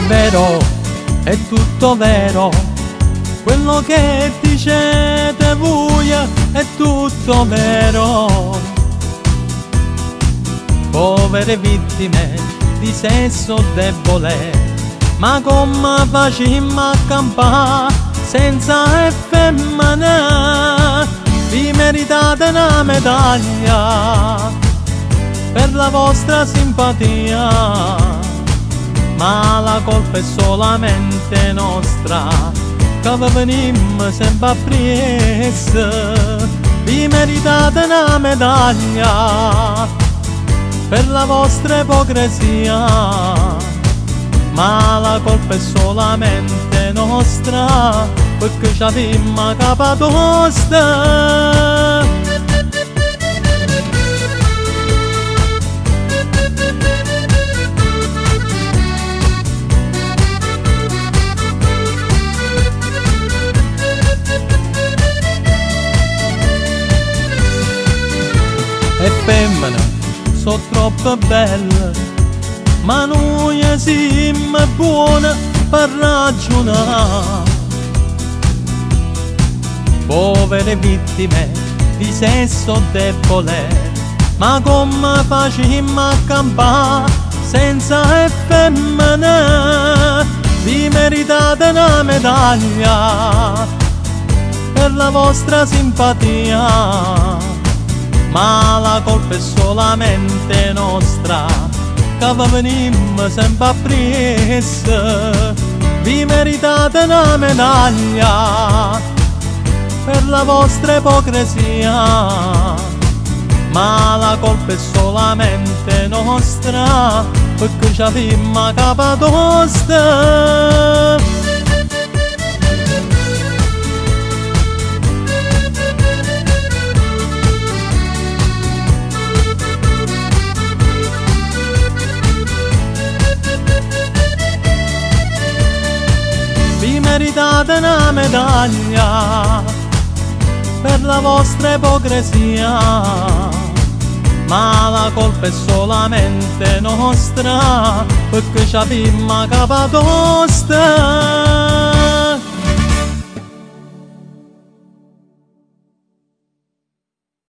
vero, è tutto vero, quello che dicete voi è tutto vero. Povere vittime di sesso debole, ma come facciamo a campare senza effemmina? Vi meritate una medaglia per la vostra simpatia, ma la colpa è solamente nostra, che vi venimmo sempre appresso. Vi meritate una medaglia per la vostra ipocrisia, ma la colpa è solamente nostra, perché ci abbiamo capa tosta. E femmine sono troppo belle, ma noi siamo buoni per ragionare. Povere vittime di sesso debole, ma come facciamo a campare senza effemmina? Vi meritate una medaglia per la vostra simpatia, ma la colpa è solamente nostra, che vi venimmo sempre appresso. Vi meritate una medaglia per la vostra ipocrisia, ma la colpa è solamente nostra, perché ci abbiamo capa tosta. Vi meritate una medaglia per la vostra ipocrisia, ma la colpa è solamente nostra, perché ci abbiamo capa tosta.